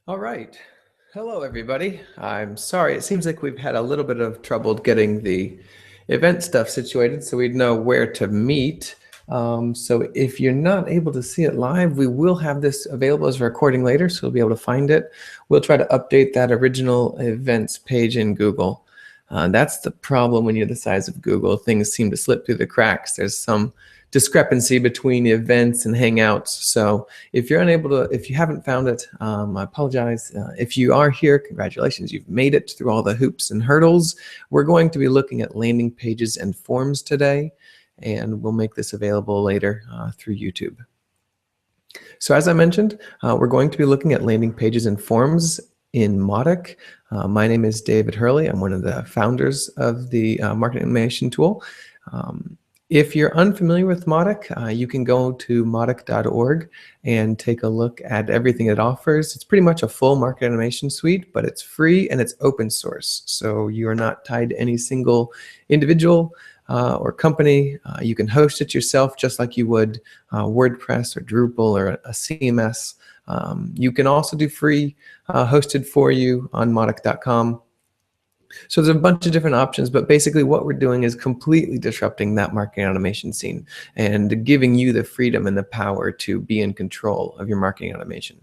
All right. Hello, everybody. I'm sorry. It seems like we've had a little bit of trouble getting the event stuff situated so we'd know where to meet. So if you're not able to see it live, we will have this available as a recording later, so you'll be able to find it. We'll try to update that original events page in Google. That's the problem when you're the size of Google. Things seem to slip through the cracks. There's some discrepancy between events and Hangouts. So if you're unable to, if you haven't found it, I apologize. If you are here, congratulations, you've made it through all the hoops and hurdles. We're going to be looking at landing pages and forms today, and we'll make this available later through YouTube. So as I mentioned, we're going to be looking at landing pages and forms in Mautic. My name is David Hurley. I'm one of the founders of the marketing automation tool. If you're unfamiliar with Mautic, you can go to mautic.org and take a look at everything it offers. It's pretty much a full marketing automation suite, but it's free and it's open source. So you are not tied to any single individual or company. You can host it yourself just like you would WordPress or Drupal or a CMS. You can also do free hosted for you on mautic.com. So there's a bunch of different options, but basically what we're doing is completely disrupting that marketing automation scene and giving you the freedom and the power to be in control of your marketing automation.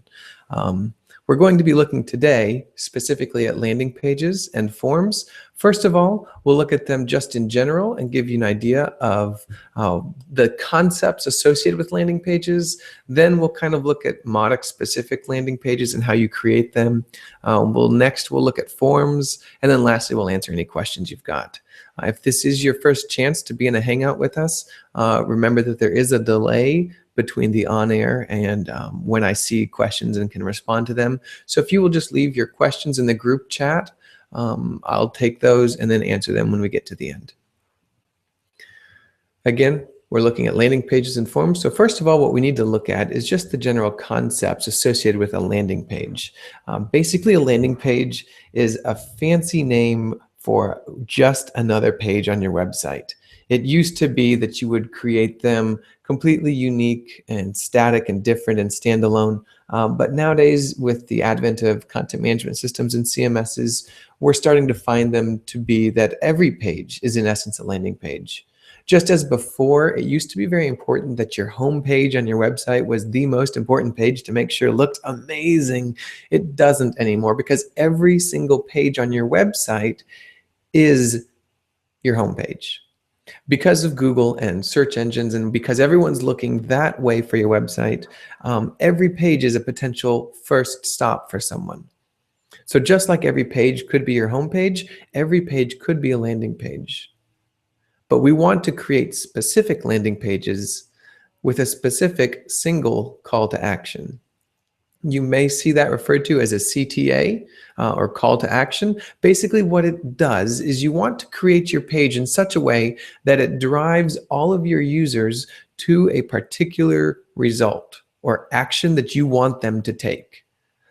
We're going to be looking today specifically at landing pages and forms. First of all, we'll look at them just in general and give you an idea of the concepts associated with landing pages. Then we'll kind of look at Mautic specific landing pages and how you create them. Next we'll look at forms, and then lastly we'll answer any questions you've got. If this is your first chance to be in a Hangout with us, remember that there is a delay between the on-air and when I see questions and can respond to them. So if you will just leave your questions in the group chat, I'll take those and then answer them when we get to the end. Again, we're looking at landing pages and forms. So first of all, what we need to look at is just the general concepts associated with a landing page. Basically, a landing page is a fancy name for just another page on your website. It used to be that you would create them completely unique and static and different and standalone. But nowadays, with the advent of content management systems and CMSs, we're starting to find them to be that every page is in essence a landing page. Just as before, it used to be very important that your home page on your website was the most important page to make sure it looked amazing. It doesn't anymore because every single page on your website is your home page. Because of Google and search engines, and because everyone's looking that way for your website, every page is a potential first stop for someone. So just like every page could be your home page, every page could be a landing page. But we want to create specific landing pages with a specific single call to action. You may see that referred to as a CTA or call to action. Basically what it does is you want to create your page in such a way that it drives all of your users to a particular result or action that you want them to take.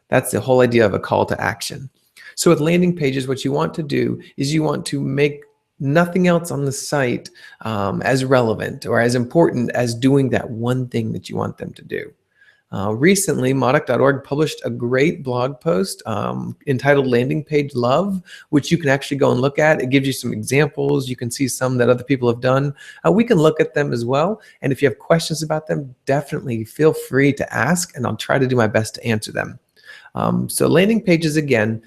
That's the whole idea of a call to action. So with landing pages, what you want to do is you want to make nothing else on the site as relevant or as important as doing that one thing that you want them to do. Recently, Mautic.org published a great blog post entitled Landing Page Love, which you can actually go and look at. It gives you some examples. You can see some that other people have done. We can look at them as well. And if you have questions about them, definitely feel free to ask, and I'll try to do my best to answer them. So landing pages, again,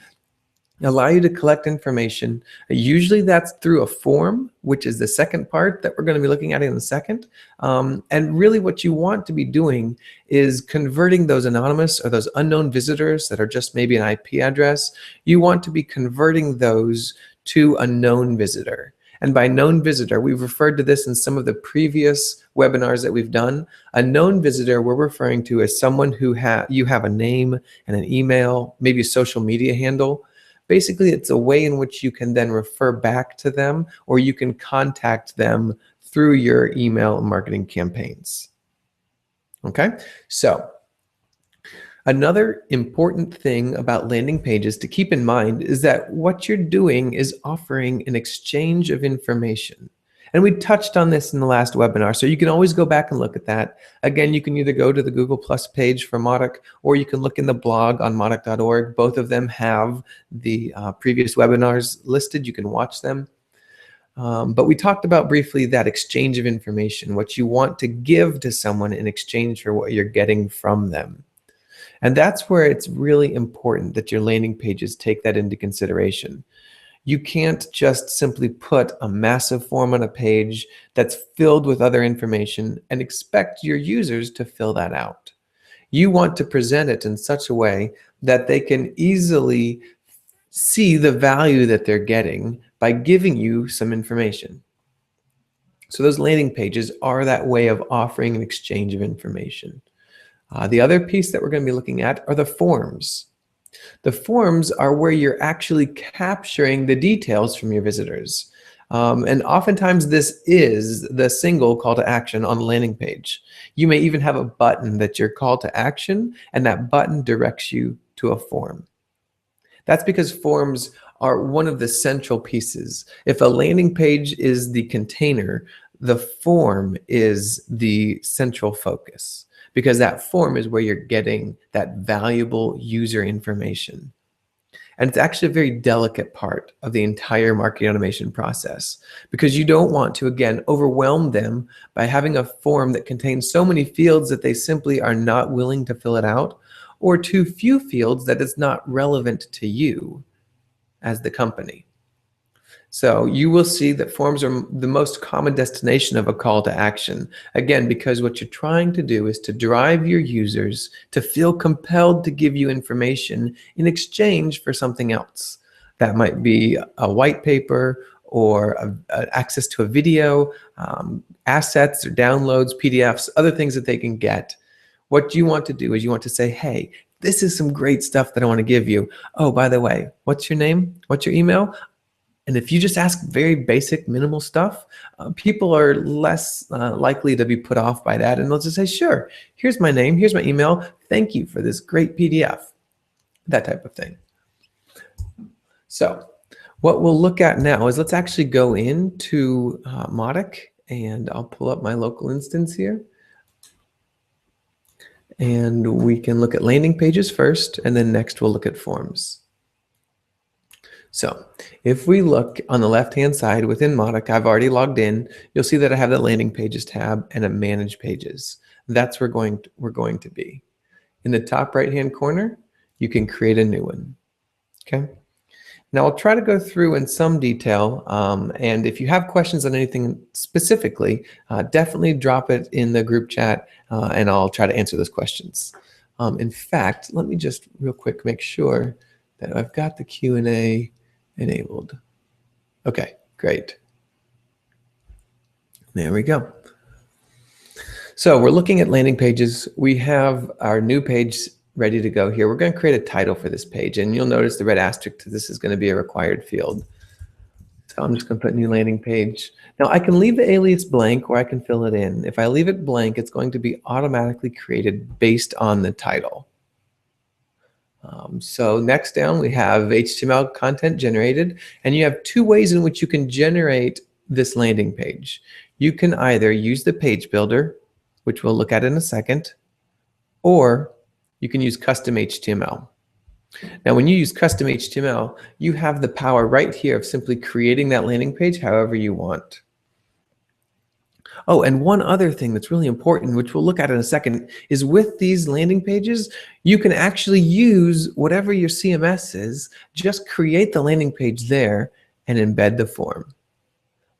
allow you to collect information. Usually that's through a form, which is the second part that we're going to be looking at in a second. And really what you want to be doing is converting those anonymous or those unknown visitors that are just maybe an IP address. You want to be converting those to a known visitor. And by known visitor, we've referred to this in some of the previous webinars that we've done. A known visitor we're referring to as someone who you have a name and an email, maybe a social media handle. Basically, it's a way in which you can then refer back to them, or you can contact them through your email marketing campaigns. Okay, so another important thing about landing pages to keep in mind is that what you're doing is offering an exchange of information. And we touched on this in the last webinar, so you can always go back and look at that. Again, you can either go to the Google Plus page for Mautic, or you can look in the blog on mautic.org. Both of them have the previous webinars listed. You can watch them. But we talked about briefly that exchange of information, what you want to give to someone in exchange for what you're getting from them. And that's where it's really important that your landing pages take that into consideration. You can't just simply put a massive form on a page that's filled with other information and expect your users to fill that out. You want to present it in such a way that they can easily see the value that they're getting by giving you some information. So those landing pages are that way of offering an exchange of information. The other piece that we're going to be looking at are the forms. The forms are where you're actually capturing the details from your visitors. And oftentimes this is the single call to action on the landing page. You may even have a button that's your call to action, and that button directs you to a form. That's because forms are one of the central pieces. If a landing page is the container, the form is the central focus, because that form is where you're getting that valuable user information. And it's actually a very delicate part of the entire marketing automation process, because you don't want to, again, overwhelm them by having a form that contains so many fields that they simply are not willing to fill it out, or too few fields that it's not relevant to you as the company. So you will see that forms are the most common destination of a call to action. Again, because what you're trying to do is to drive your users to feel compelled to give you information in exchange for something else. That might be a white paper or access to a video, assets or downloads, PDFs, other things that they can get. What you want to do is you want to say, hey, this is some great stuff that I want to give you. Oh, by the way, what's your name? What's your email? And if you just ask very basic, minimal stuff, people are less likely to be put off by that. And they'll just say, sure, here's my name, here's my email. Thank you for this great PDF, that type of thing. So what we'll look at now is let's actually go into Mautic, and I'll pull up my local instance here. And we can look at landing pages first, and then next we'll look at forms. So if we look on the left-hand side within Mautic, I've already logged in. You'll see that I have the landing pages tab and a manage pages. That's where we're going to be. In the top right-hand corner, you can create a new one. Okay. Now I'll try to go through in some detail, and if you have questions on anything specifically, definitely drop it in the group chat, and I'll try to answer those questions. In fact, let me just real quick make sure that I've got the Q&A enabled. Okay, great. There we go. So we're looking at landing pages. We have our new page ready to go here. We're going to create a title for this page, and you'll notice the red asterisk. This is going to be a required field. So I'm just going to put new landing page. Now I can leave the alias blank, or I can fill it in. If I leave it blank, it's going to be automatically created based on the title. So next down we have HTML content generated, and you have two ways in which you can generate this landing page. You can either use the page builder, which we'll look at in a second, or you can use custom HTML. Now when you use custom HTML, you have the power right here of simply creating that landing page however you want. Oh, and one other thing that's really important, which we'll look at in a second, is with these landing pages, you can actually use whatever your CMS is, just create the landing page there and embed the form.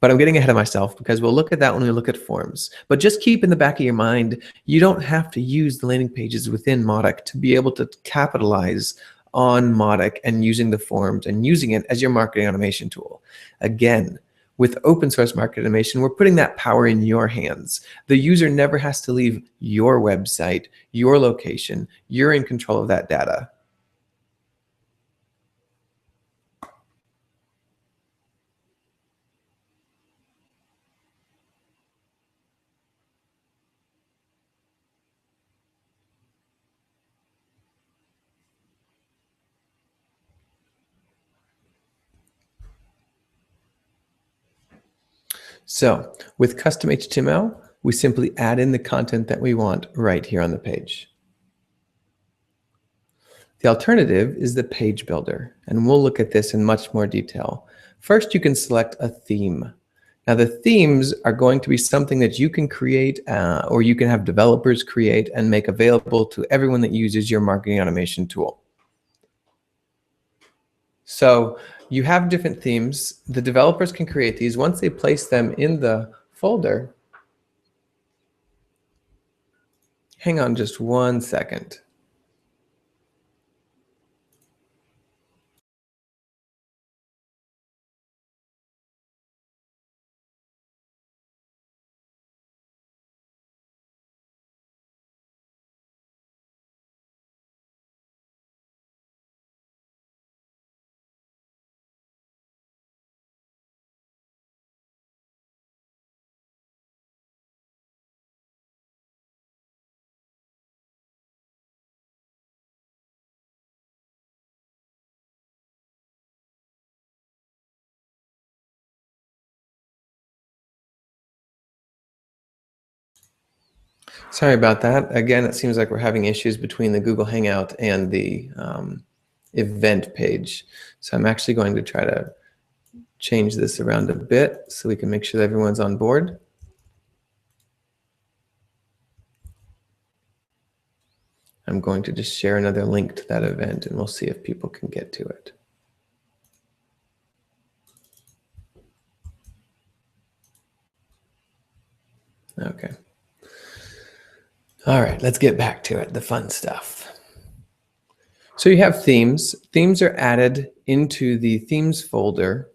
But I'm getting ahead of myself because we'll look at that when we look at forms. But just keep in the back of your mind, you don't have to use the landing pages within Mautic to be able to capitalize on Mautic and using the forms and using it as your marketing automation tool. Again, with open source marketing automation, we're putting that power in your hands. The user never has to leave your website, your location. You're in control of that data. So with custom HTML, we simply add in the content that we want right here on the page. The alternative is the page builder, and we'll look at this in much more detail. First, you can select a theme. Now, the themes are going to be something that you can create or you can have developers create and make available to everyone that uses your marketing automation tool. So you have different themes. The developers can create these. Once they place them in the folder, hang on just 1 second. Sorry about that. Again, it seems like we're having issues between the Google Hangout and the event page. So I'm actually going to try to change this around a bit so we can make sure that everyone's on board. I'm going to just share another link to that event and we'll see if people can get to it. Okay. All right, let's get back to it, the fun stuff. So you have themes. Themes are added into the themes folder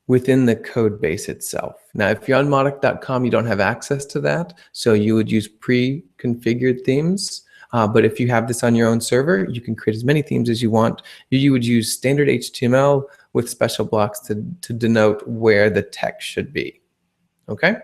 within the code base itself. Now, if you're on Mautic.com, you don't have access to that, so you would use pre-configured themes. But if you have this on your own server, you can create as many themes as you want. You would use standard HTML with special blocks to denote where the text should be. Okay?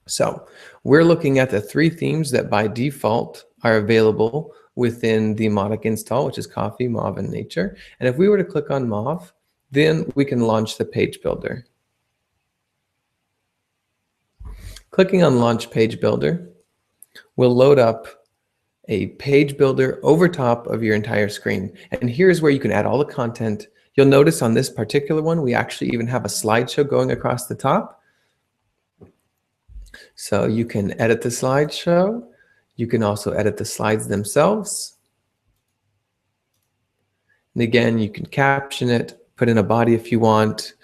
So we're looking at the 3 themes that by default are available within the Mautic install, which is Coffee, Mauve, and Nature. And if we were to click on Mauve, then we can launch the page builder. Clicking on Launch Page Builder will load up a page builder over top of your entire screen. And here's where you can add all the content. You'll notice on this particular one, we actually even have a slideshow going across the top. So you can edit the slideshow. You can also edit the slides themselves. And again, you can caption it, put in a body if you want.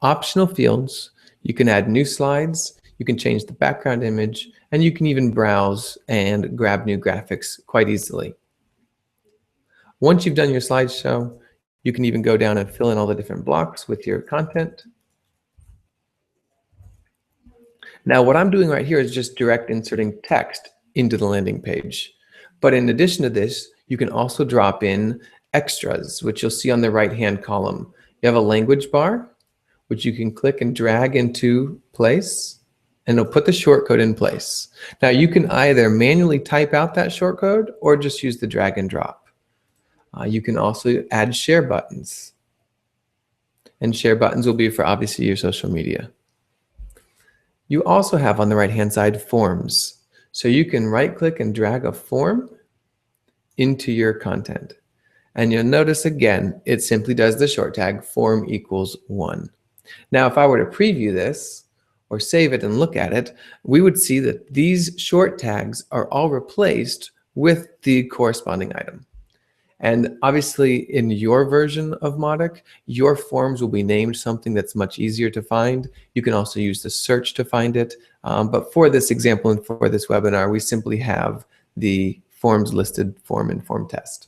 Optional fields. You can add new slides. You can change the background image, and you can even browse and grab new graphics quite easily. Once you've done your slideshow, you can even go down and fill in all the different blocks with your content. Now, what I'm doing right here is just direct inserting text into the landing page. But in addition to this, you can also drop in extras, which you'll see on the right-hand column. You have a language bar, which you can click and drag into place, and it'll put the shortcode in place. Now, you can either manually type out that shortcode or just use the drag and drop. You can also add share buttons. And share buttons will be for obviously your social media. You also have on the right-hand side forms. So you can right-click and drag a form into your content. And you'll notice again, it simply does the short tag form equals 1. Now, if I were to preview this or save it and look at it, we would see that these short tags are all replaced with the corresponding item. And obviously in your version of Mautic, your forms will be named something that's much easier to find. You can also use the search to find it. But for this example and for this webinar, we simply have the forms listed form and form test.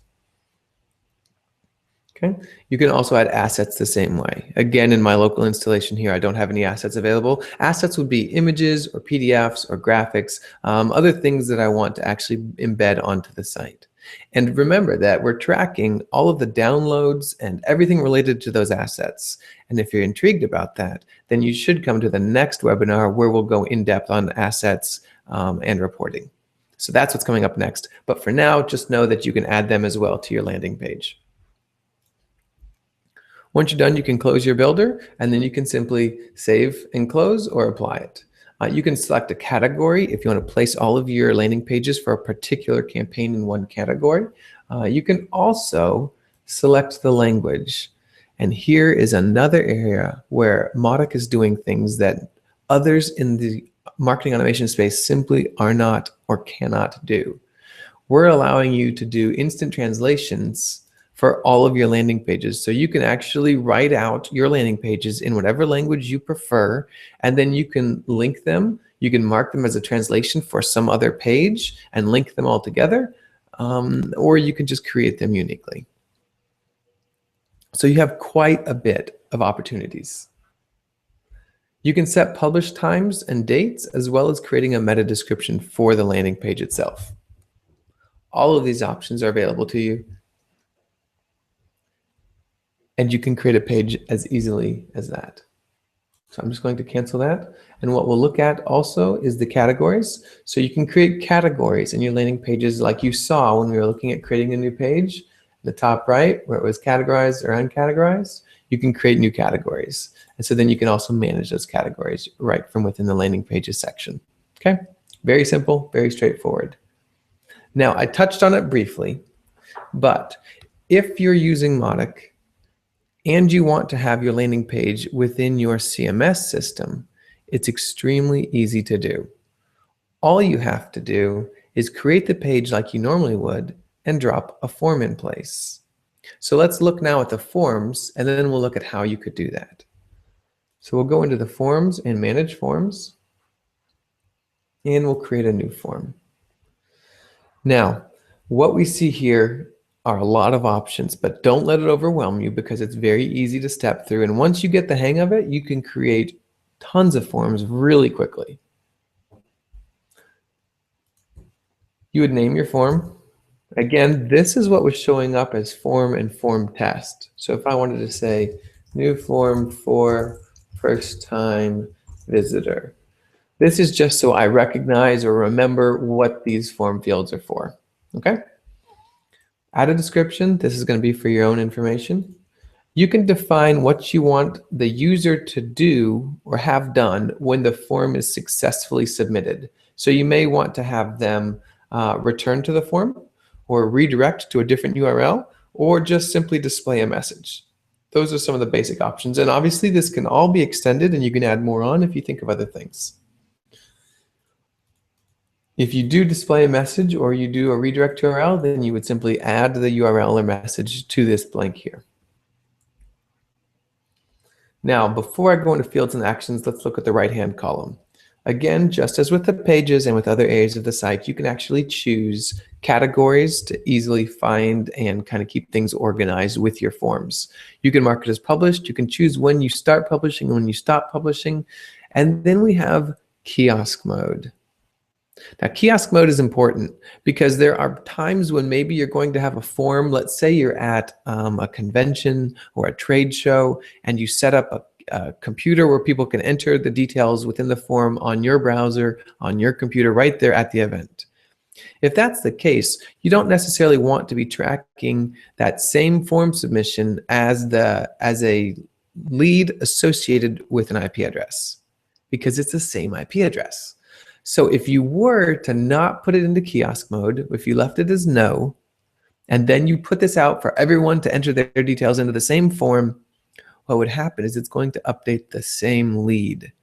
Okay. You can also add assets the same way. Again, in my local installation here, I don't have any assets available. Assets would be images or PDFs or graphics, other things that I want to actually embed onto the site. And remember that we're tracking all of the downloads and everything related to those assets. And if you're intrigued about that, then you should come to the next webinar where we'll go in depth on assets and reporting. So that's what's coming up next. But for now, just know that you can add them as well to your landing page. Once you're done, you can close your builder, and then you can simply save and close or apply it. You can select a category if you want to place all of your landing pages for a particular campaign in one category. You can also select the language. And here is another area where Mautic is doing things that others in the marketing automation space simply are not or cannot do. We're allowing you to do instant translations for all of your landing pages. So you can actually write out your landing pages in whatever language you prefer, and then you can link them. You can mark them as a translation for some other page and link them all together, or you can just create them uniquely. So you have quite a bit of opportunities. You can set publish times and dates, as well as creating a meta description for the landing page itself. All of these options are available to you, and you can create a page as easily as that. So I'm just going to cancel that. And what we'll look at also is the categories. So you can create categories in your landing pages like you saw when we were looking at creating a new page. In the top right, where it was categorized or uncategorized, you can create new categories. And so then you can also manage those categories right from within the landing pages section. Okay, very simple, very straightforward. Now, I touched on it briefly, but if you're using Mautic and you want to have your landing page within your CMS system, it's extremely easy to do. All you have to do is create the page like you normally would and drop a form in place. So let's look now at the forms, and then we'll look at how you could do that. So we'll go into the forms and manage forms, and we'll create a new form. Now, what we see here are a lot of options, but don't let it overwhelm you because it's very easy to step through. And once you get the hang of it, you can create tons of forms really quickly. You would name your form. Again, this is what was showing up as form and form test. So if I wanted to say new form for first time visitor, this is just so I recognize or remember what these form fields are for, okay? Add a description. This is going to be for your own information. You can define what you want the user to do or have done when the form is successfully submitted. So you may want to have them return to the form or redirect to a different URL or just simply display a message. Those are some of the basic options. And obviously this can all be extended and you can add more on if you think of other things. If you do display a message or you do a redirect URL, then you would simply add the URL or message to this blank here. Now, before I go into fields and actions, let's look at the right-hand column. Again, just as with the pages and with other areas of the site, you can actually choose categories to easily find and kind of keep things organized with your forms. You can mark it as published. You can choose when you start publishing and when you stop publishing. And then we have kiosk mode. Now, kiosk mode is important because there are times when maybe you're going to have a form. Let's say you're at a convention or a trade show and you set up a computer where people can enter the details within the form on your browser, on your computer, right there at the event. If that's the case, you don't necessarily want to be tracking that same form submission as a lead associated with an IP address because it's the same IP address. So if you were to not put it into kiosk mode, if you left it as no, and then you put this out for everyone to enter their details into the same form, what would happen is it's going to update the same lead.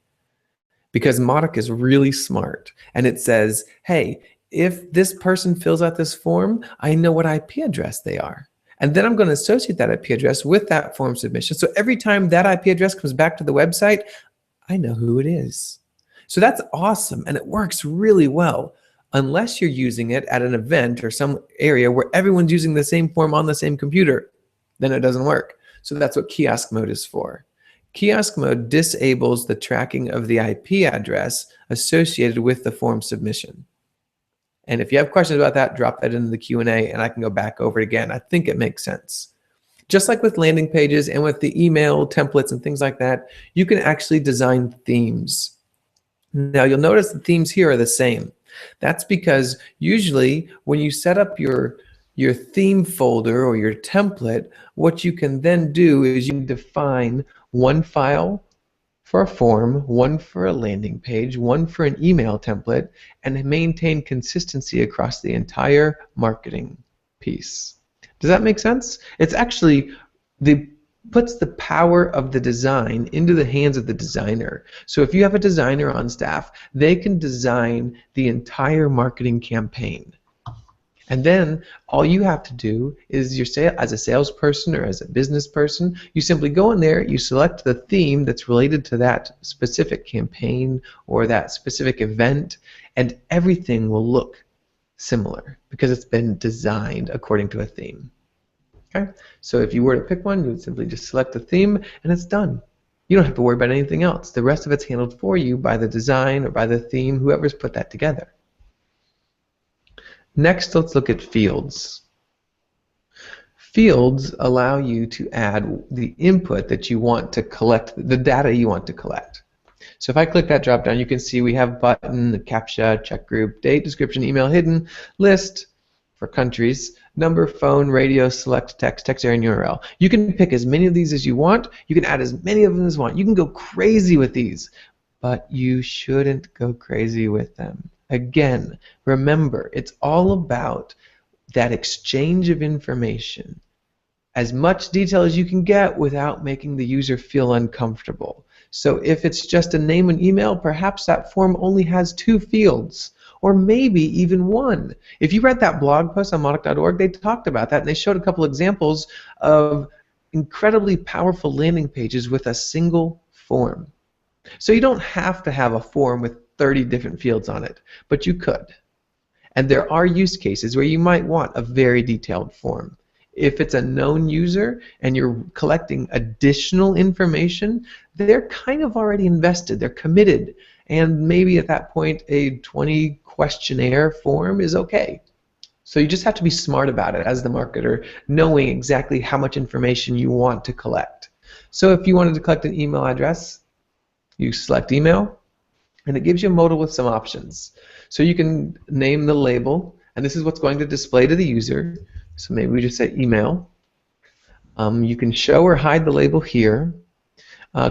Because Mautic is really smart, and it says, hey, if this person fills out this form, I know what IP address they are. And then I'm going to associate that IP address with that form submission. So every time that IP address comes back to the website, I know who it is. So that's awesome, and it works really well, unless you're using it at an event or some area where everyone's using the same form on the same computer, then it doesn't work. So that's what kiosk mode is for. Kiosk mode disables the tracking of the IP address associated with the form submission. And if you have questions about that, drop that into the Q&A and I can go back over it again. I think it makes sense. Just like with landing pages and with the email templates and things like that, you can actually design themes. Now you'll notice the themes here are the same. That's because usually when you set up your your theme folder or your template, what you can then do is you can define one file for a form, one for a landing page, one for an email template, and maintain consistency across the entire marketing piece. Does that make sense? It's actually puts the power of the design into the hands of the designer. So if you have a designer on staff, they can design the entire marketing campaign. And then all you have to do is as a salesperson or as a business person, you simply go in there, you select the theme that's related to that specific campaign or that specific event, and everything will look similar because it's been designed according to a theme. Okay? So if you were to pick one, you would simply just select the theme and it's done. You don't have to worry about anything else. The rest of it's handled for you by the design or by the theme, whoever's put that together. Next, let's look at fields. Fields allow you to add the input that you want to collect, the data you want to collect. So if I click that drop down, you can see we have button, the CAPTCHA, check group, date, description, email, hidden, list for countries, number, phone, radio, select text, text area, and URL. You can pick as many of these as you want. You can add as many of them as you want. You can go crazy with these, but you shouldn't go crazy with them. Again, remember, it's all about that exchange of information. As much detail as you can get without making the user feel uncomfortable. So if it's just a name and email, perhaps that form only has 2 fields, or maybe even 1. If you read that blog post on Mautic.org, they talked about that, and they showed a couple examples of incredibly powerful landing pages with a single form. So you don't have to have a form with 30 different fields on it, but you could. And there are use cases where you might want a very detailed form. If it's a known user and you're collecting additional information, they're kind of already invested, they're committed, and maybe at that point a 20 questionnaire form is okay. So you just have to be smart about it as the marketer, knowing exactly how much information you want to collect. So if you wanted to collect an email address, you select email, and it gives you a modal with some options. So you can name the label, and this is what's going to display to the user. So maybe we just say email. You can show or hide the label here.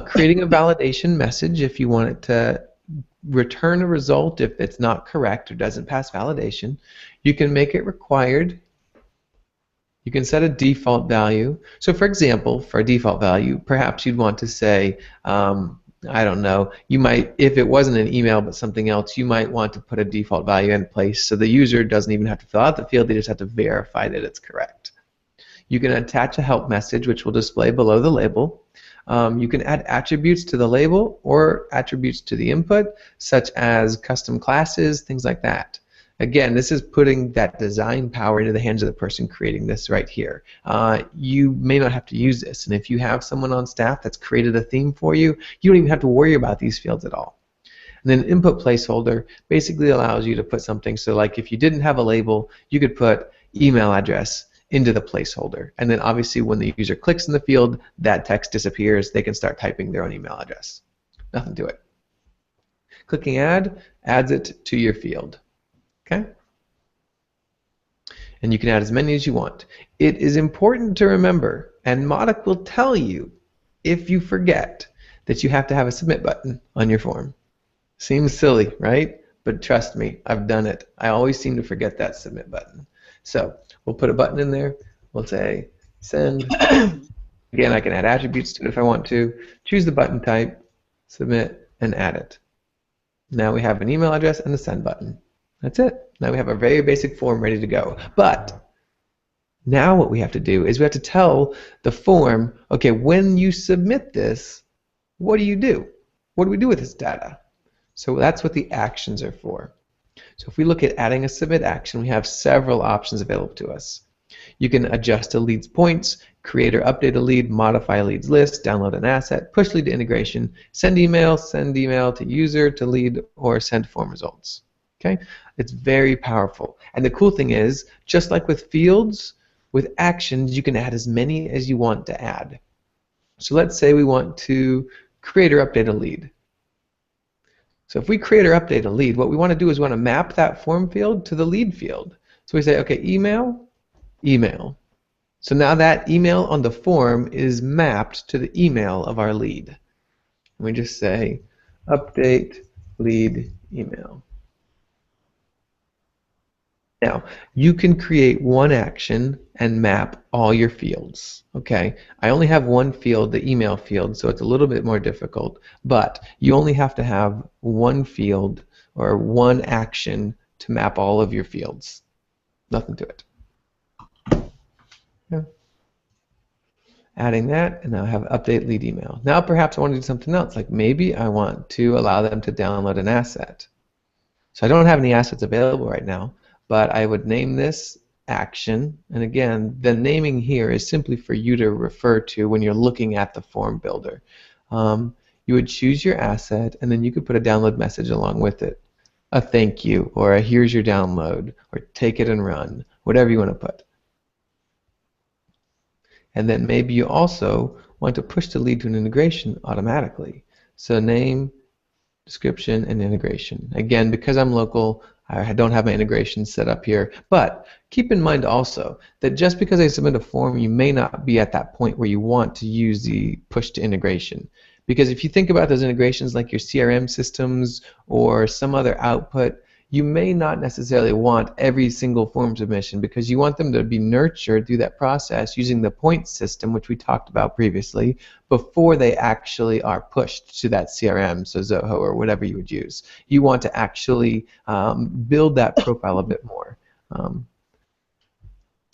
Creating a validation message if you want it to return a result if it's not correct or doesn't pass validation. You can make it required. You can set a default value. So for example, for a default value, perhaps you'd want to say, I don't know, you might, if it wasn't an email but something else, you might want to put a default value in place so the user doesn't even have to fill out the field, they just have to verify that it's correct. You can attach a help message which will display below the label. You can add attributes to the label or attributes to the input, such as custom classes, things like that. Again, this is putting that design power into the hands of the person creating this right here. You may not have to use this, and if you have someone on staff that's created a theme for you, you don't even have to worry about these fields at all. And then input placeholder basically allows you to put something, so like if you didn't have a label, you could put email address into the placeholder, and then obviously when the user clicks in the field, that text disappears, they can start typing their own email address. Nothing to it. Clicking add adds it to your field. Okay? And you can add as many as you want. It is important to remember, and Mautic will tell you if you forget, that you have to have a submit button on your form. Seems silly, right? But trust me, I've done it. I always seem to forget that submit button. So we'll put a button in there. We'll say send. Again, I can add attributes to it if I want to. Choose the button type, submit, and add it. Now we have an email address and a send button. That's it. Now we have a very basic form ready to go. But now what we have to do is we have to tell the form, okay, when you submit this, what do you do? What do we do with this data? So that's what the actions are for. So if we look at adding a submit action, we have several options available to us. You can adjust a lead's points, create or update a lead, modify a lead's list, download an asset, push lead to integration, send email to user, to lead, or send form results. Okay? It's very powerful. And the cool thing is, just like with fields, with actions, you can add as many as you want to add. So let's say we want to create or update a lead. So if we create or update a lead, what we want to do is we want to map that form field to the lead field. So we say, okay, email, email. So now that email on the form is mapped to the email of our lead. And we just say update lead email. Now, you can create one action and map all your fields. Okay, I only have one field, the email field, so it's a little bit more difficult, but you only have to have one field or one action to map all of your fields. Nothing to it. Yeah. Adding that, and now I have update lead email. Now perhaps I want to do something else, like maybe I want to allow them to download an asset. So I don't have any assets available right now, but I would name this action, and again, the naming here is simply for you to refer to when you're looking at the form builder. You would choose your asset, and then you could put a download message along with it. A thank you, or a here's your download, or take it and run, whatever you want to put. And then maybe you also want to push the lead to an integration automatically. So name, description, and integration. Again, because I'm local, I don't have my integration set up here, but keep in mind also that just because I submit a form, you may not be at that point where you want to use the push to integration. Because if you think about those integrations like your CRM systems or some other output, you may not necessarily want every single form submission because you want them to be nurtured through that process using the point system, which we talked about previously, before they actually are pushed to that CRM, so Zoho or whatever you would use. You want to actually build that profile a bit more,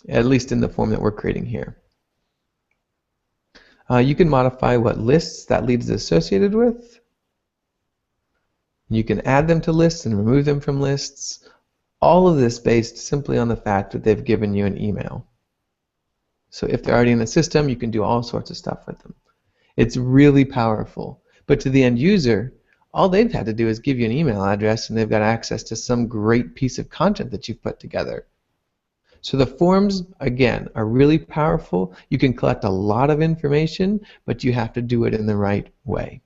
at least in the form that we're creating here. You can modify what lists that lead is associated with. You can add them to lists and remove them from lists. All of this based simply on the fact that they've given you an email. So if they're already in the system, you can do all sorts of stuff with them. It's really powerful. But to the end user, all they've had to do is give you an email address and they've got access to some great piece of content that you've put together. So the forms, again, are really powerful. You can collect a lot of information, but you have to do it in the right way.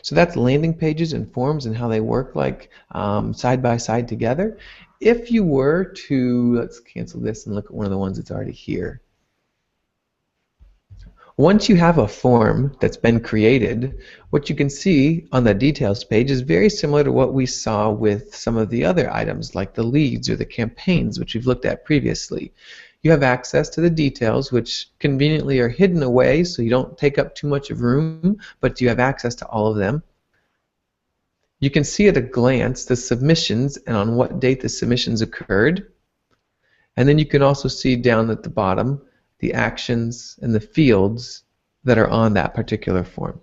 So that's landing pages and forms and how they work like side by side together. If you were to, let's cancel this and look at one of the ones that's already here. Once you have a form that's been created, what you can see on the details page is very similar to what we saw with some of the other items like the leads or the campaigns, which we've looked at previously. You have access to the details, which conveniently are hidden away so you don't take up too much of room, but you have access to all of them. You can see at a glance the submissions and on what date the submissions occurred. And then you can also see down at the bottom the actions and the fields that are on that particular form.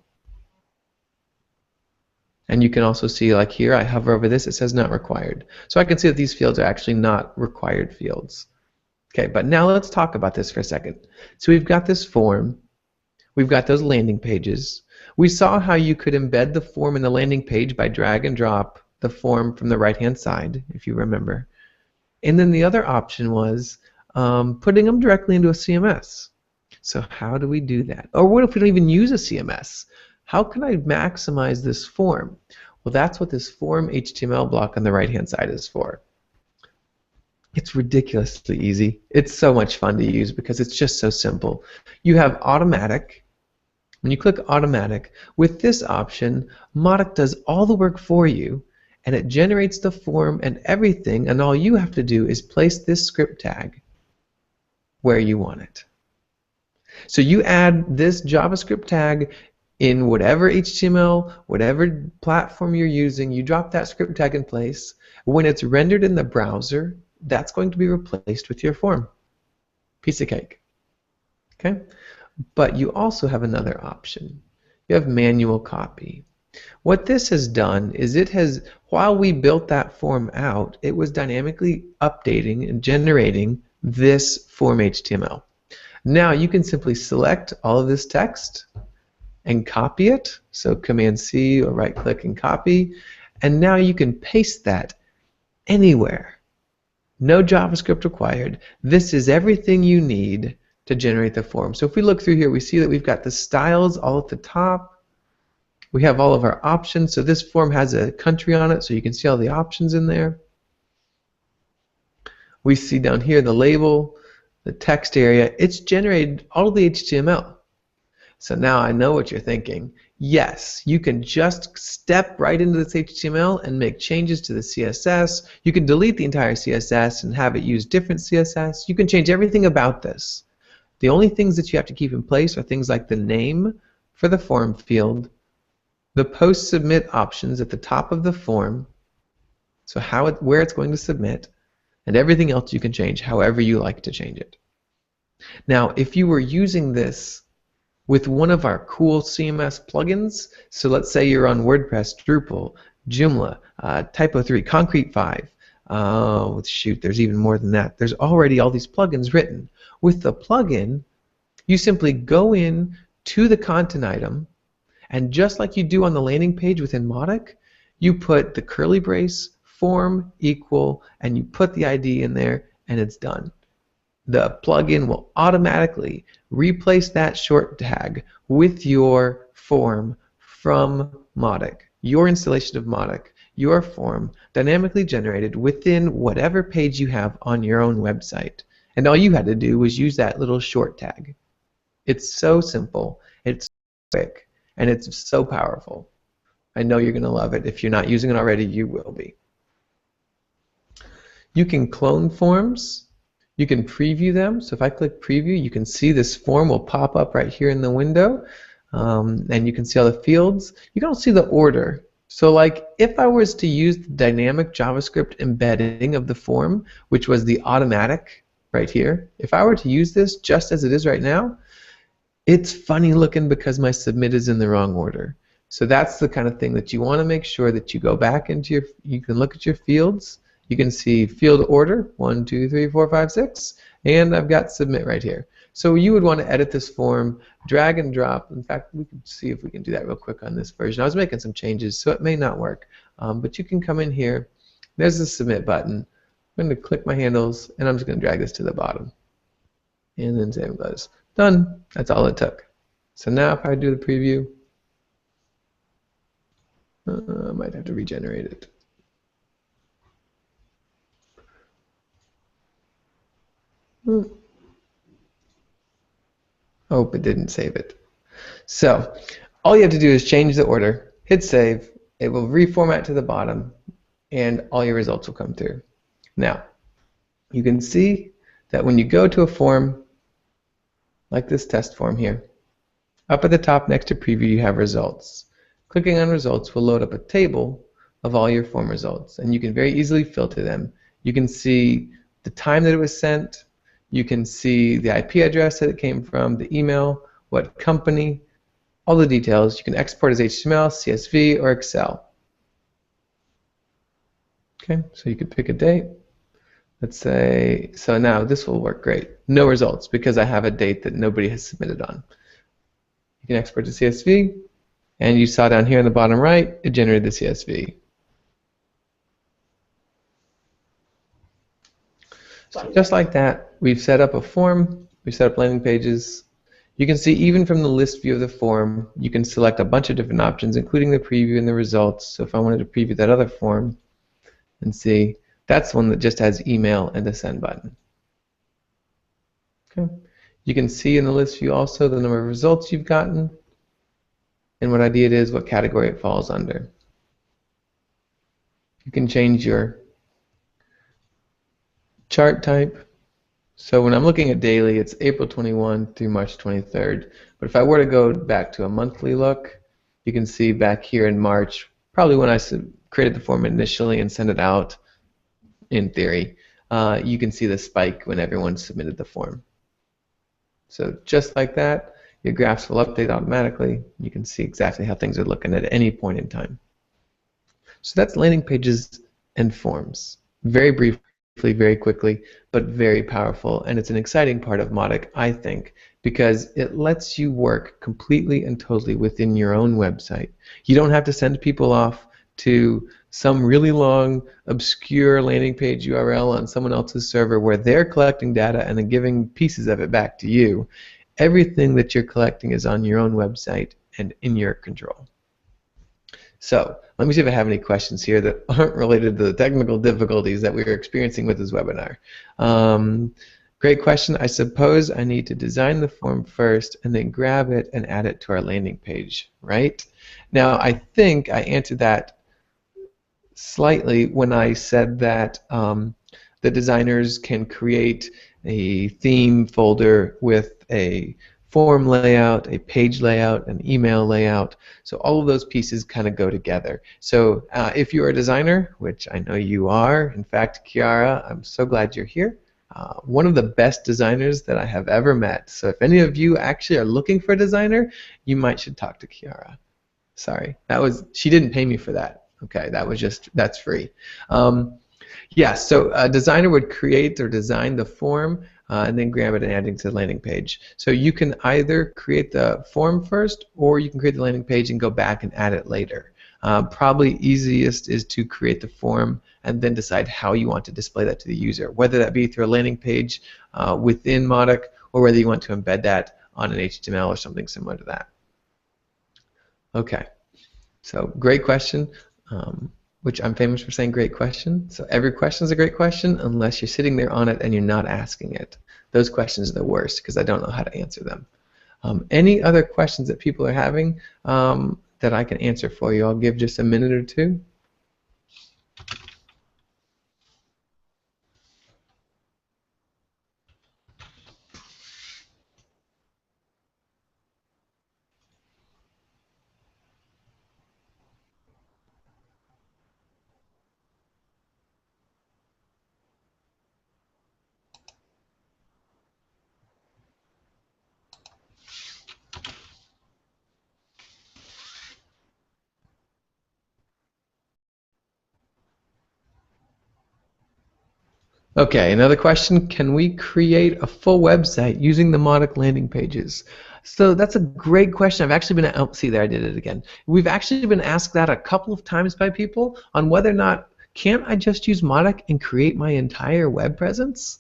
And you can also see, like here, I hover over this, it says not required. So I can see that these fields are actually not required fields. Okay, but now let's talk about this for a second. So we've got this form, we've got those landing pages. We saw how you could embed the form in the landing page by drag and drop the form from the right-hand side, if you remember. And then the other option was putting them directly into a CMS. So how do we do that? Or what if we don't even use a CMS? How can I maximize this form? Well, that's what this form HTML block on the right-hand side is for. It's ridiculously easy. It's so much fun to use because it's just so simple. You have automatic. When you click automatic, with this option, Mautic does all the work for you and it generates the form and everything, and all you have to do is place this script tag where you want it. So you add this JavaScript tag in whatever HTML, whatever platform you're using, you drop that script tag in place. When it's rendered in the browser, that's going to be replaced with your form. Piece of cake. Okay? But you also have another option. You have manual copy. What this has done is it has, while we built that form out, it was dynamically updating and generating this form HTML. Now you can simply select all of this text and copy it. So Command C or right click and copy. And now you can paste that anywhere. No JavaScript required. This is everything you need to generate the form. So if we look through here, we see that we've got the styles all at the top. We have all of our options. So this form has a country on it, so you can see all the options in there. We see down here the label. the text area, it's generated all of the HTML. So now I know what you're thinking. Yes, you can just step right into this HTML and make changes to the CSS. You can delete the entire CSS and have it use different CSS. You can change everything about this. The only things that you have to keep in place are things like the name for the form field, the post submit options at the top of the form, so where it's going to submit, and everything else you can change however you like to change it. Now, if you were using this with one of our cool CMS plugins, so let's say you're on WordPress, Drupal, Joomla, Typo3, Concrete 5, shoot, there's even more than that. There's already all these plugins written. With the plugin, you simply go in to the content item, and just like you do on the landing page within Mautic, you put the curly brace, form, equal, and you put the ID in there, and it's done. The plugin will automatically replace that short tag with your form from Mautic. Your installation of Mautic, your form, dynamically generated within whatever page you have on your own website. And all you had to do was use that little short tag. It's so simple, it's quick, and it's so powerful. I know you're going to love it. If you're not using it already, you will be. You can clone forms. You can preview them. So if I click preview, you can see this form will pop up right here in the window. And you can see all the fields. You can also see the order. So like if I was to use the dynamic JavaScript embedding of the form, which was the automatic right here, if I were to use this just as it is right now, it's funny looking because my submit is in the wrong order. So that's the kind of thing that you want to make sure that you go back into you can look at your fields. You can see field order, 1, 2, 3, 4, 5, 6, and I've got submit right here. So you would want to edit this form, drag and drop. In fact, we can see if we can do that real quick on this version. I was making some changes, so it may not work. But you can come in here. There's the submit button. I'm going to click my handles, and I'm just going to drag this to the bottom. And then save as. Done. That's all it took. So now if I do the preview, I might have to regenerate it. Oh, it didn't save it. So all you have to do is change the order, hit save, it will reformat to the bottom, and all your results will come through. Now, you can see that when you go to a form, like this test form here, up at the top next to preview you have results. Clicking on results will load up a table of all your form results, and you can very easily filter them. You can see the time that it was sent, you can see the IP address that it came from, the email, what company, all the details. You can export as HTML, CSV, or Excel. Okay, so you could pick a date. Let's say, so now this will work great. No results because I have a date that nobody has submitted on. You can export to CSV, and you saw down here in the bottom right, it generated the CSV. So just like that, we've set up a form, we've set up landing pages. You can see even from the list view of the form, you can select a bunch of different options, including the preview and the results. So if I wanted to preview that other form and see, that's one that just has email and the send button. Okay. You can see in the list view also the number of results you've gotten and what ID it is, what category it falls under. You can change your chart type. So when I'm looking at daily, it's April 21 through March 23rd. But if I were to go back to a monthly look, you can see back here in March, probably when I created the form initially and sent it out, in theory, you can see the spike when everyone submitted the form. So just like that, your graphs will update automatically. You can see exactly how things are looking at any point in time. So that's landing pages and forms. Very briefly, very quickly, but very powerful, and it's an exciting part of Mautic, I think, because it lets you work completely and totally within your own website. You don't have to send people off to some really long, obscure landing page URL on someone else's server where they're collecting data and then giving pieces of it back to you. Everything that you're collecting is on your own website and in your control. So let me see if I have any questions here that aren't related to the technical difficulties that we were experiencing with this webinar. Great question. I suppose I need to design the form first and then grab it and add it to our landing page, right? Now, I think I answered that slightly when I said that the designers can create a theme folder with a form layout, a page layout, an email layout. So all of those pieces kind of go together. So if you're a designer, which I know you are, in fact, Kiara, I'm so glad you're here. One of the best designers that I have ever met. So if any of you actually are looking for a designer, you might should talk to Kiara. Sorry, she didn't pay me for that. Okay, that's free. Yeah, so a designer would create or design the form and then grab it and add it to the landing page. So you can either create the form first or you can create the landing page and go back and add it later. Probably easiest is to create the form and then decide how you want to display that to the user, whether that be through a landing page within Mautic or whether you want to embed that on an HTML or something similar to that. Okay, so great question. Which I'm famous for saying great question. So every question is a great question unless you're sitting there on it and you're not asking it. Those questions are the worst because I don't know how to answer them. Any other questions that people are having that I can answer for you? I'll give just a minute or two. Okay, another question. Can we create a full website using the Mautic landing pages? So that's a great question. I've actually been, oh, see there, I did it again. We've actually been asked that a couple of times by people on whether or not, can't I just use Mautic and create my entire web presence?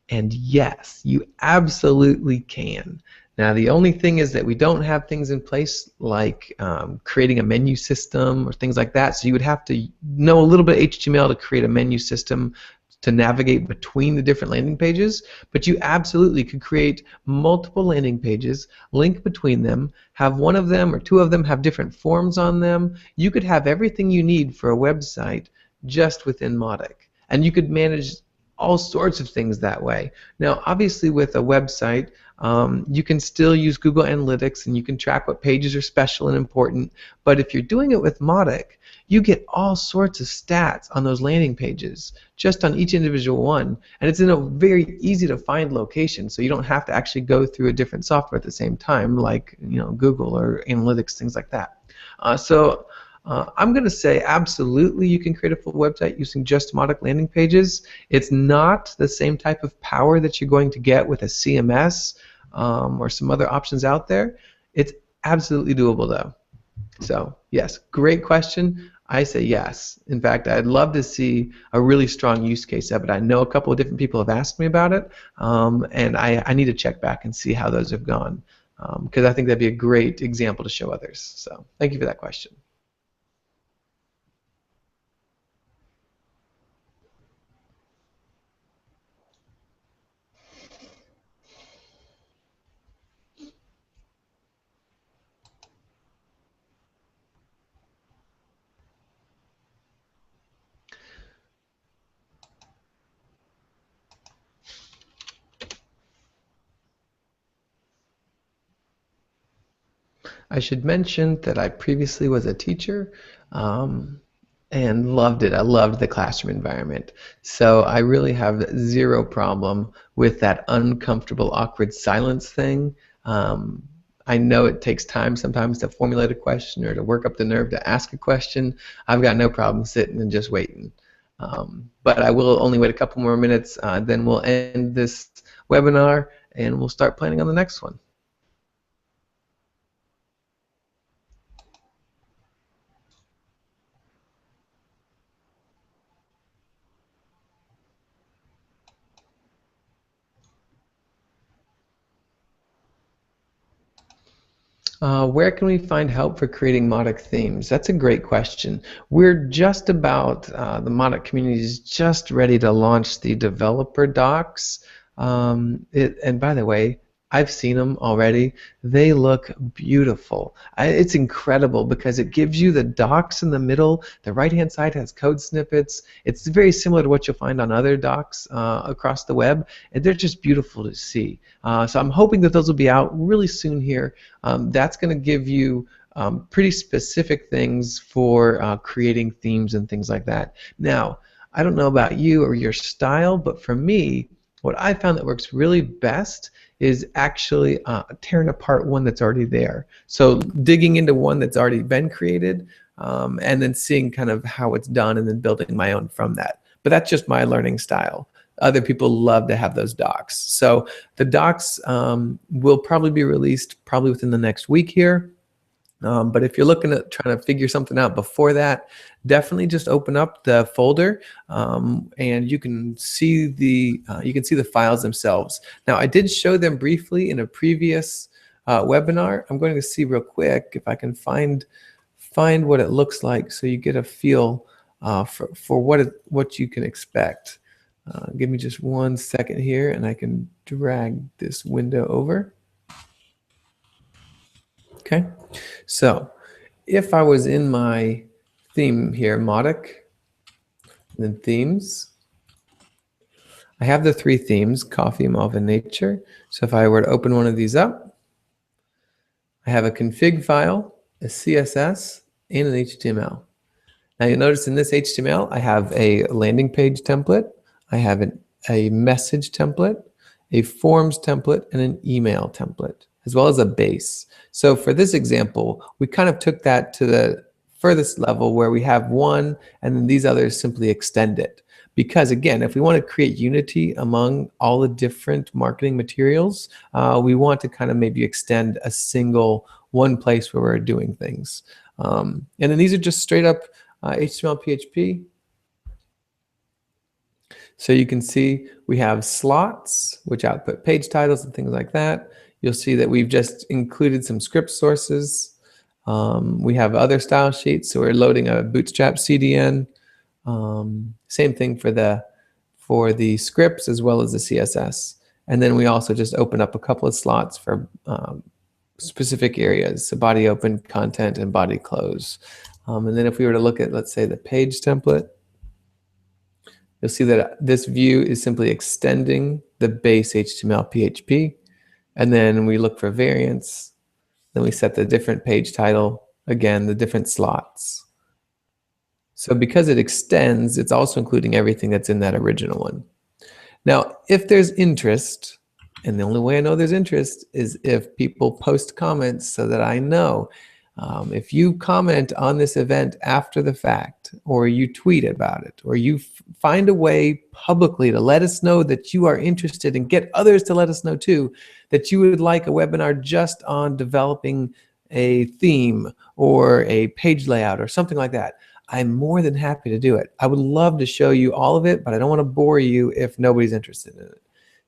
And yes, you absolutely can. Now the only thing is that we don't have things in place like creating a menu system or things like that, so you would have to know a little bit of HTML to create a menu system to navigate between the different landing pages, but you absolutely could create multiple landing pages, link between them, have one of them or two of them have different forms on them. You could have everything you need for a website just within Mautic, and you could manage all sorts of things that way. Now obviously with a website you can still use Google Analytics and you can track what pages are special and important, but if you're doing it with Mautic, you get all sorts of stats on those landing pages just on each individual one, and it's in a very easy to find location, so you don't have to actually go through a different software at the same time like Google or Analytics, things like that. I'm going to say absolutely you can create a full website using just Mautic landing pages. It's not the same type of power that you're going to get with a CMS or some other options out there. It's absolutely doable though. So yes, great question. I say yes. In fact, I'd love to see a really strong use case of it. I know a couple of different people have asked me about it, and I need to check back and see how those have gone, because I think that'd be a great example to show others. So thank you for that question. I should mention that I previously was a teacher and loved it. I loved the classroom environment. So I really have zero problem with that uncomfortable, awkward silence thing. I know it takes time sometimes to formulate a question or to work up the nerve to ask a question. I've got no problem sitting and just waiting. But I will only wait a couple more minutes, then we'll end this webinar and we'll start planning on the next one. Where can we find help for creating Mautic themes? That's a great question. We're just about, the Mautic community is just ready to launch the developer docs. And by the way, I've seen them already. They look beautiful. It's incredible because it gives you the docs in the middle. The right-hand side has code snippets. It's very similar to what you'll find on other docs across the web, and they're just beautiful to see. So I'm hoping that those will be out really soon here. That's going to give you pretty specific things for creating themes and things like that. Now, I don't know about you or your style, but for me, what I found that works really best is actually tearing apart one that's already there. So digging into one that's already been created and then seeing kind of how it's done and then building my own from that. But that's just my learning style. Other people love to have those docs. So the docs will probably be released probably within the next week here. But if you're looking at trying to figure something out before that, definitely just open up the folder and you can see the files themselves. Now, I did show them briefly in a previous webinar. I'm going to see real quick if I can find what it looks like so you get a feel for what you can expect. Give me just 1 second here, and I can drag this window over. Okay, so if I was in my theme here, Mautic, then themes, I have the 3 themes, coffee, mauve, and nature. So if I were to open one of these up, I have a config file, a CSS, and an HTML. Now you'll notice in this HTML, I have a landing page template, I have a message template, a forms template, and an email template, as well as a base. So for this example, we kind of took that to the furthest level where we have one and then these others simply extend it. Because again, if we want to create unity among all the different marketing materials, we want to kind of maybe extend a single one place where we're doing things. And then these are just straight up HTML, PHP. So you can see we have slots, which output page titles and things like that. You'll see that we've just included some script sources. We have other style sheets, so we're loading a Bootstrap CDN. Same thing for the scripts as well as the CSS. And then we also just open up a couple of slots for specific areas, so body open, content, and body close. And then if we were to look at, let's say, the page template, you'll see that this view is simply extending the base HTML PHP. And then we look for variants. Then we set the different page title, again, the different slots. So because it extends, it's also including everything that's in that original one. Now, if there's interest, and the only way I know there's interest is if people post comments so that I know. If you comment on this event after the fact, or you tweet about it, or you find a way publicly to let us know that you are interested and get others to let us know too, that you would like a webinar just on developing a theme or a page layout or something like that, I'm more than happy to do it. I would love to show you all of it, but I don't want to bore you if nobody's interested in it.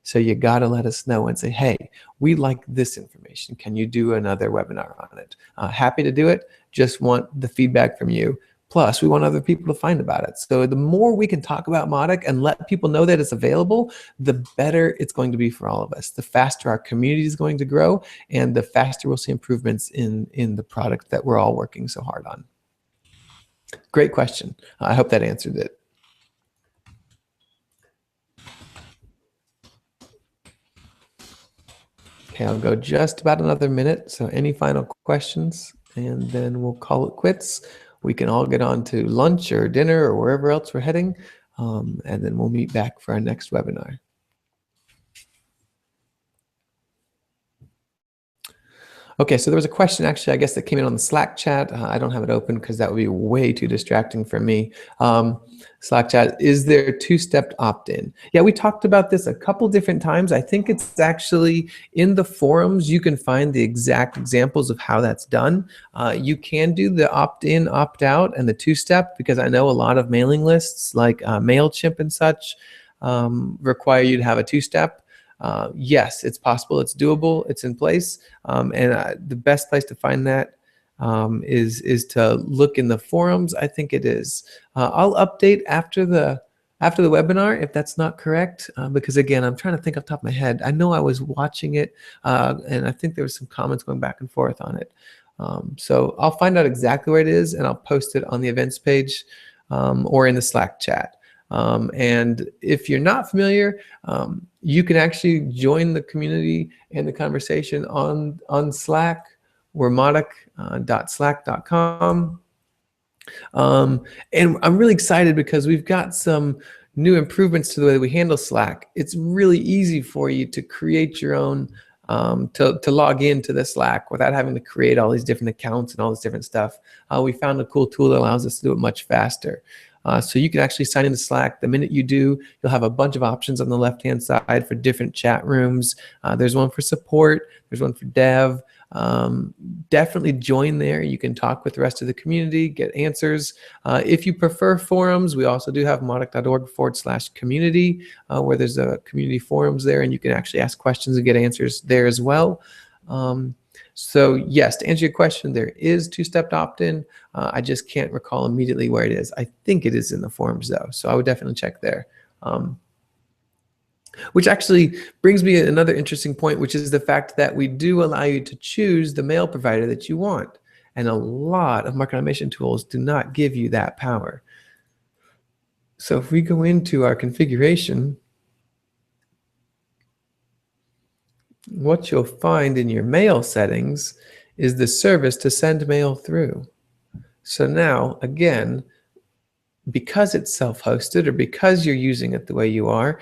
So you got to let us know and say, hey, we like this information. Can you do another webinar on it? Happy to do it. Just want the feedback from you. Plus, we want other people to find about it. So the more we can talk about Mautic and let people know that it's available, the better it's going to be for all of us. The faster our community is going to grow, and the faster we'll see improvements in the product that we're all working so hard on. Great question. I hope that answered it. Okay, I'll go just about another minute. So any final questions, and then we'll call it quits. We can all get on to lunch or dinner or wherever else we're heading, and then we'll meet back for our next webinar. Okay, so there was a question actually, I guess, that came in on the Slack chat. I don't have it open because that would be way too distracting for me. Slack chat, is there two-step opt-in? Yeah, we talked about this a couple different times. I think it's actually in the forums. You can find the exact examples of how that's done. You can do the opt-in, opt-out, and the two-step, because I know a lot of mailing lists like MailChimp and such require you to have a two-step. Yes, it's possible, it's doable, it's in place, and the best place to find that is to look in the forums. I think it is. I'll update after the After the webinar, if that's not correct, because again, I'm trying to think off the top of my head. I know I was watching it, and I think there was some comments going back and forth on it. So I'll find out exactly where it is, and I'll post it on the events page or in the Slack chat. And if you're not familiar, you can actually join the community and the conversation on Slack. We're mautic.slack.com. And I'm really excited because we've got some new improvements to the way we handle Slack. It's really easy for you to create your own, to log into the Slack without having to create all these different accounts and all this different stuff. We found a cool tool that allows us to do it much faster. So you can actually sign into Slack. The minute you do, you'll have a bunch of options on the left-hand side for different chat rooms. There's one for support. There's one for dev. Definitely join there. You can talk with the rest of the community, get answers. If you prefer forums, we also do have mautic.org/community, where there's a community forums there, and you can actually ask questions and get answers there as well. So yes, to answer your question, there is two-step opt-in. I just can't recall immediately where it is. I think it is in the forums though, so I would definitely check there. Which actually brings me another interesting point, which is the fact that we do allow you to choose the mail provider that you want. And a lot of marketing automation tools do not give you that power. So if we go into our configuration, what you'll find in your mail settings is the service to send mail through. So now, again, because it's self-hosted or because you're using it the way you are,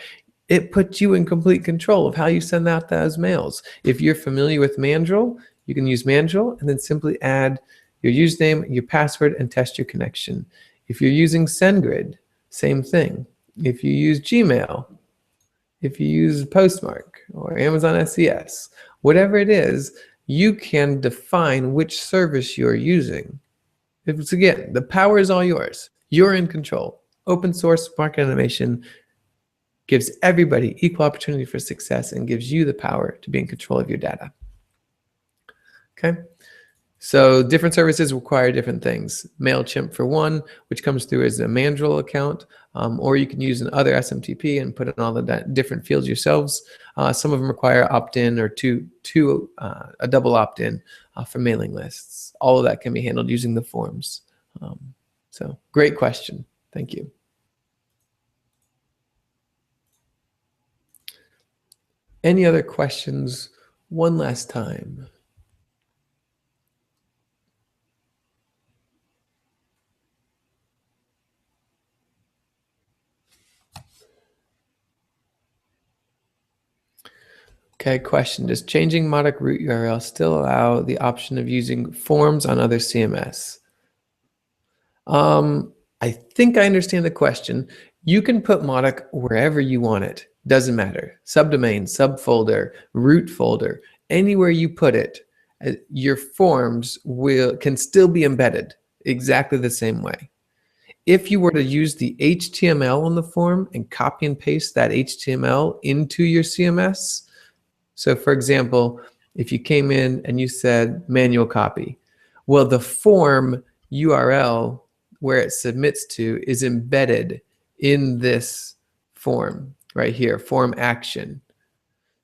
it puts you in complete control of how you send out those mails. If you're familiar with Mandrill, you can use Mandrill and then simply add your username, your password, and test your connection. If you're using SendGrid, same thing. If you use Gmail, if you use Postmark or Amazon SES, whatever it is, you can define which service you're using. It's, again, the power is all yours. You're in control. Open source marketing automation gives everybody equal opportunity for success and gives you the power to be in control of your data. Okay, so different services require different things. MailChimp for one, which comes through as a Mandrill account, or you can use another SMTP and put in all the different fields yourselves. Some of them require opt-in or a double opt-in for mailing lists. All of that can be handled using the forms. So great question. Thank you. Any other questions one last time? Okay, question. Does changing Mautic root URL still allow the option of using forms on other CMS? I think I understand the question. You can put Mautic wherever you want it. Doesn't matter. Subdomain, subfolder, root folder, anywhere you put it, your forms can still be embedded exactly the same way. If you were to use the HTML on the form and copy and paste that HTML into your CMS, so for example, if you came in and you said manual copy, well, the form URL where it submits to is embedded in this form right here, form action.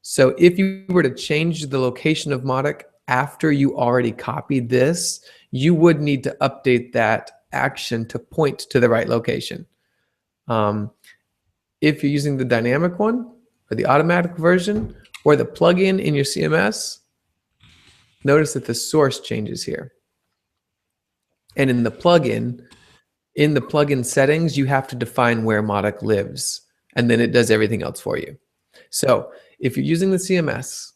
So if you were to change the location of Mautic after you already copied this, you would need to update that action to point to the right location. If you're using the dynamic one or the automatic version or the plugin in your CMS, notice that the source changes here. And in the plugin settings, you have to define where Mautic lives, and then it does everything else for you. So if you're using the CMS,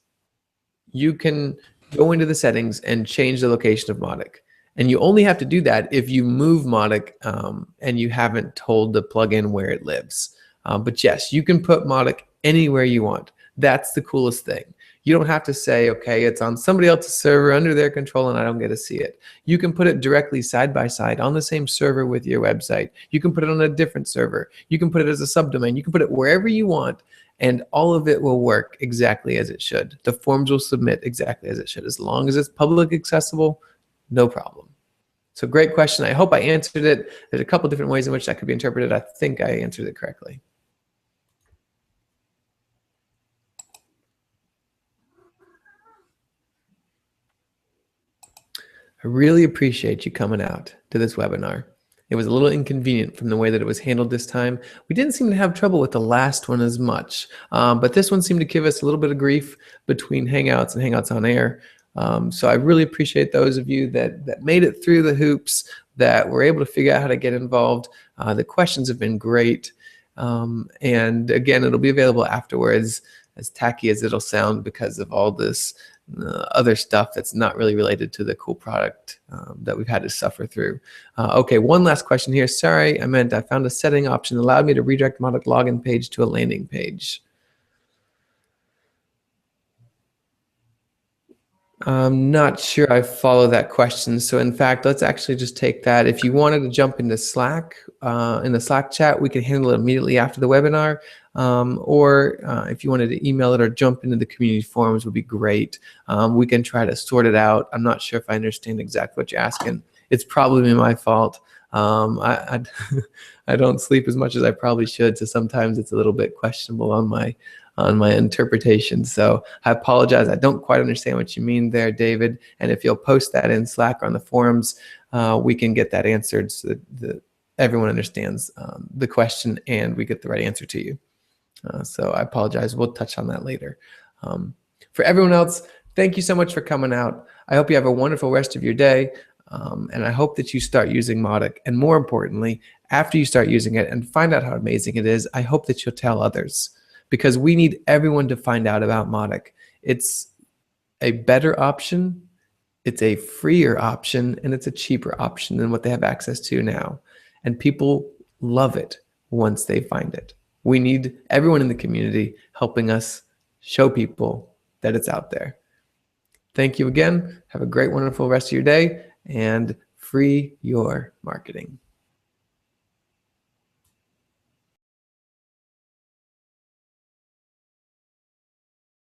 you can go into the settings and change the location of Mautic. And you only have to do that if you move Mautic and you haven't told the plugin where it lives. But yes, you can put Mautic anywhere you want. That's the coolest thing. You don't have to say, okay, it's on somebody else's server under their control and I don't get to see it. You can put it directly side by side on the same server with your website. You can put it on a different server. You can put it as a subdomain. You can put it wherever you want, and all of it will work exactly as it should. The forms will submit exactly as it should. As long as it's public accessible, no problem. So great question. I hope I answered it. There's a couple different ways in which that could be interpreted. I think I answered it correctly. I really appreciate you coming out to this webinar. It was a little inconvenient from the way that it was handled this time. We didn't seem to have trouble with the last one as much, but this one seemed to give us a little bit of grief between Hangouts and Hangouts on Air. So I really appreciate those of you that made it through the hoops, that were able to figure out how to get involved. The questions have been great. And again, it'll be available afterwards, as tacky as it'll sound because of all this other stuff that's not really related to the cool product that we've had to suffer through. Okay, one last question here. Sorry, I found a setting option that allowed me to redirect Mautic login page to a landing page. I'm not sure I follow that question. So in fact, let's actually just take that. If you wanted to jump into Slack, in the Slack chat, we can handle it immediately after the webinar. Or if you wanted to email it or jump into the community forums would be great. We can try to sort it out. I'm not sure if I understand exactly what you're asking. It's probably my fault. I don't sleep as much as I probably should, so sometimes it's a little bit questionable on my interpretation. So I apologize. I don't quite understand what you mean there, David. And if you'll post that in Slack or on the forums, we can get that answered so that everyone understands the question and we get the right answer to you. So I apologize. We'll touch on that later. For everyone else, thank you so much for coming out. I hope you have a wonderful rest of your day. And I hope that you start using Mautic. And more importantly, after you start using it and find out how amazing it is, I hope that you'll tell others, because we need everyone to find out about Mautic. It's a better option, it's a freer option, and it's a cheaper option than what they have access to now. And people love it once they find it. We need everyone in the community helping us show people that it's out there. Thank you again. Have a great, wonderful rest of your day, and free your marketing.